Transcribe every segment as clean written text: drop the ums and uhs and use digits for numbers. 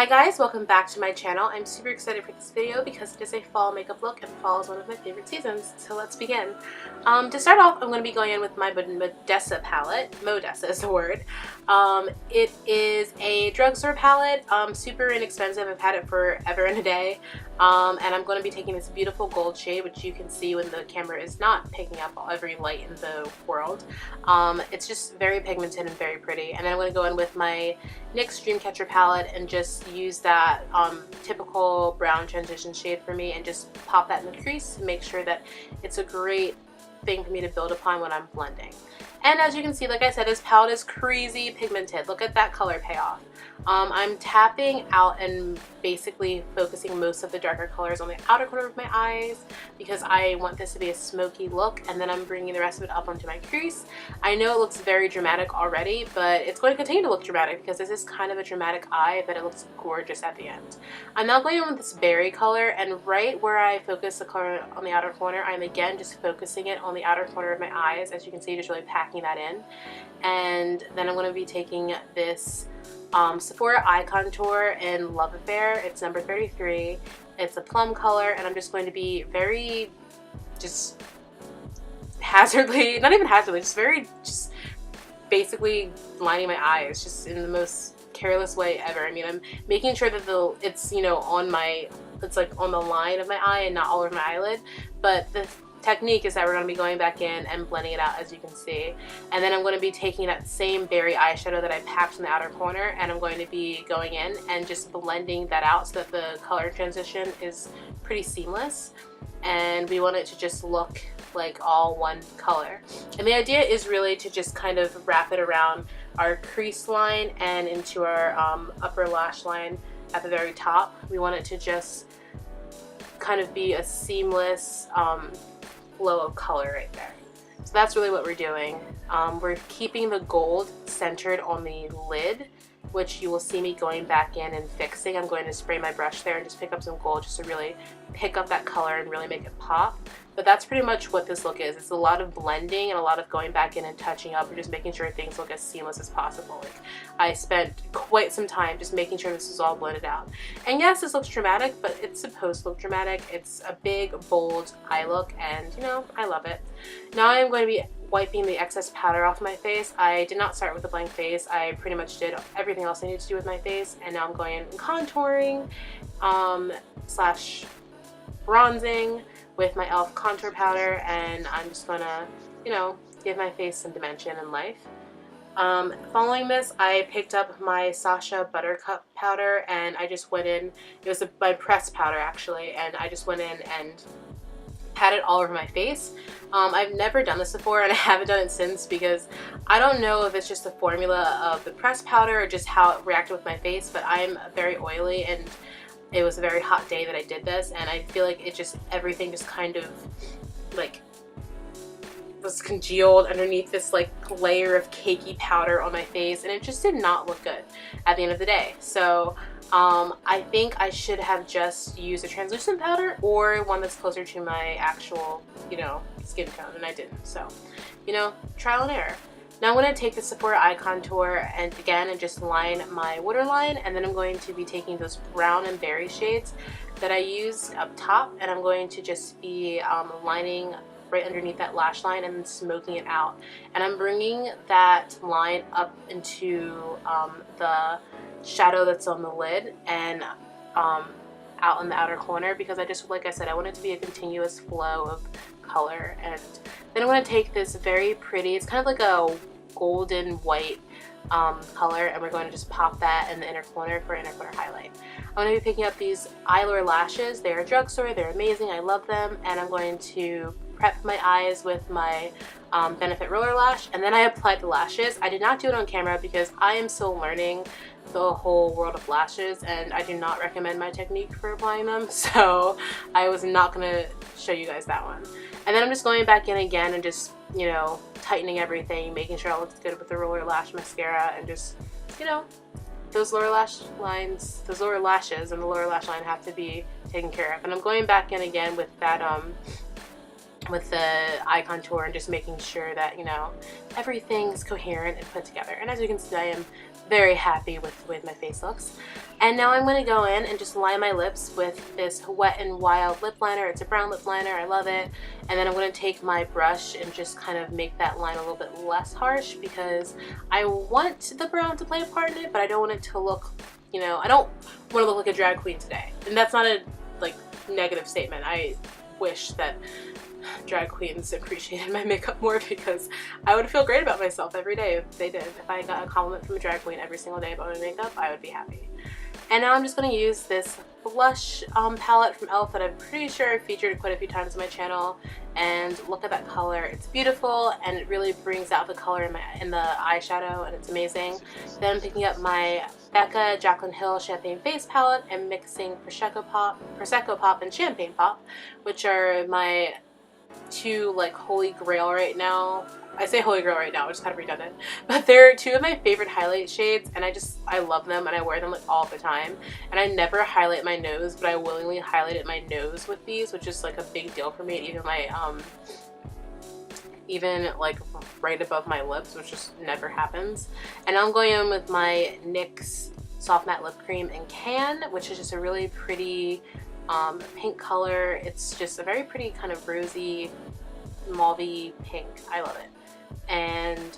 Hi guys, welcome back to my channel. I'm super excited for this video because it is a fall makeup look and fall is one of my favorite seasons. So let's begin. To start off, I'm going to be going in with my Modesa palette. Modesa is the word. It is a drugstore palette, super inexpensive. I've had it forever and a day. And I'm going to be taking this beautiful gold shade, which you can see when the camera is not picking up every light in the world. It's just very pigmented and very pretty. And then I'm going to go in with my NYX Dreamcatcher palette and just use that typical brown transition shade for me and just pop that in the crease and make sure that it's a great thing for me to build upon when I'm blending. And as you can see, like I said, this palette is crazy pigmented. Look at that color payoff. I'm tapping out and basically focusing most of the darker colors on the outer corner of my eyes because I want this to be a smoky look, and then I'm bringing the rest of it up onto my crease. I know it looks very dramatic already, but it's going to continue to look dramatic because this is kind of a dramatic eye, but it looks gorgeous at the end. I'm now going in with this berry color, and right where I focus the color on the outer corner, I'm again just focusing it on the outer corner of my eyes. As you can see, just really packing that in. And then I'm going to be taking this Sephora eye contour in Love Affair. It's number 33. It's a plum color, and I'm just going to be very just hazardly, not even hazardly, just basically lining my eyes just in the most careless way ever. I mean, I'm making sure that it's, you know, it's like on the line of my eye and not all over my eyelid, but the technique is that we're going to be going back in and blending it out, as you can see. And then I'm going to be taking that same berry eyeshadow that I packed in the outer corner, and I'm going to be going in and just blending that out so that the color transition is pretty seamless, and we want it to just look like all one color. And the idea is really to just kind of wrap it around our crease line and into our upper lash line at the very top. We want it to just kind of be a seamless flow of color right there. So that's really what we're doing. We're keeping the gold centered on the lid, which you will see me going back in and fixing. I'm going to spray my brush there and just pick up some gold just to really pick up that color and really make it pop. But that's pretty much what this look is. It's a lot of blending and a lot of going back in and touching up and just making sure things look as seamless as possible. Like, I spent quite some time just making sure this is all blended out. And yes, this looks dramatic, but it's supposed to look dramatic. It's a big, bold eye look, and you know, I love it. Now I'm going to be wiping the excess powder off my face. I did not start with a blank face. I pretty much did everything else I needed to do with my face, and now I'm going in and contouring slash bronzing with my e.l.f. contour powder, and I'm just gonna, you know, give my face some dimension and life. Following this, I picked up my Sacha Buttercup powder, and I just went in, it was my pressed powder actually, and I just went in and pat it all over my face. I've never done this before, and I haven't done it since because I don't know if it's just the formula of the pressed powder or just how it reacted with my face, but I'm very oily, and it was a very hot day that I did this, and I feel like it just, everything just kind of like was congealed underneath this like layer of cakey powder on my face, and it just did not look good at the end of the day. So I think I should have just used a translucent powder or one that's closer to my actual, you know, skin tone, and I didn't. So, you know, trial and error. Now I'm going to take the Sephora eye contour and just line my waterline, and then I'm going to be taking those brown and berry shades that I used up top, and I'm going to just be lining right underneath that lash line and then smoking it out. And I'm bringing that line up into the shadow that's on the lid and out in the outer corner, because I just, like I said, I want it to be a continuous flow of color. And then I'm going to take this very pretty, it's kind of like a golden white color, and we're going to just pop that in the inner corner for inner corner highlight. I'm going to be picking up these Eyelure lashes. They're a drugstore, they're amazing, I love them, and I'm going to prep my eyes with my Benefit Roller Lash, and then I applied the lashes. I did not do it on camera because I am still learning the whole world of lashes, and I do not recommend my technique for applying them, so I was not going to show you guys that one. And then I'm just going back in again and just, you know, tightening everything, making sure it looks good with the Roller Lash mascara, and just, you know, those lower lash lines, those lower lashes and the lower lash line have to be taken care of. And I'm going back in again with that with the eye contour and just making sure that, you know, everything's coherent and put together. And as you can see, I am very happy with the way my face looks. And now I'm going to go in and just line my lips with this Wet n Wild lip liner. It's a brown lip liner. I love it. And then I'm going to take my brush and just kind of make that line a little bit less harsh, because I want the brown to play a part in it, but I don't want it to look, you know, I don't want to look like a drag queen today. And that's not a like negative statement. I wish that drag queens appreciated my makeup more, because I would feel great about myself every day if they did. If I got a compliment from a drag queen every single day about my makeup, I would be happy. And now I'm just going to use this blush palette from e.l.f. that I'm pretty sure I've featured quite a few times on my channel. And look at that color. It's beautiful, and it really brings out the color in the eyeshadow, and it's amazing. Then I'm picking up my Becca Jaclyn Hill Champagne Face Palette and mixing Prosecco Pop and Champagne Pop, which are my two like holy grail right now. I say holy grail right now, which is kind of redundant, but they're two of my favorite highlight shades, and I love them, and I wear them like all the time. And I never highlight my nose, but I willingly highlighted my nose with these, which is like a big deal for me. Even my even like right above my lips, which just never happens. And I'm going in with my NYX Soft Matte Lip Cream in Can, which is just a really pretty pink color. It's just a very pretty kind of rosy, mauvey pink. I love it. And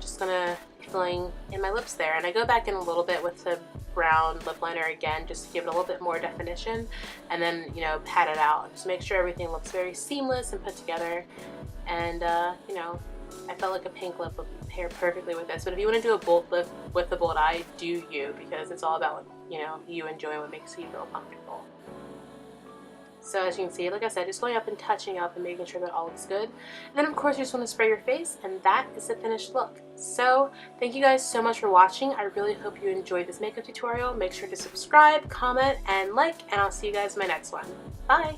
just gonna be filling in my lips there. And I go back in a little bit with the brown lip liner again, just to give it a little bit more definition, and then, you know, pat it out. Just make sure everything looks very seamless and put together. And you know, I felt like a pink lip would pair perfectly with this. But if you want to do a bold lip with the bold eye, do you, because it's all about, you know, you enjoy what makes you feel comfortable. So as you can see, like I said, just going up and touching up and making sure that all looks good. And then of course you just want to spray your face, and that is the finished look. So thank you guys so much for watching. I really hope you enjoyed this makeup tutorial. Make sure to subscribe, comment, and like, and I'll see you guys in my next one. Bye!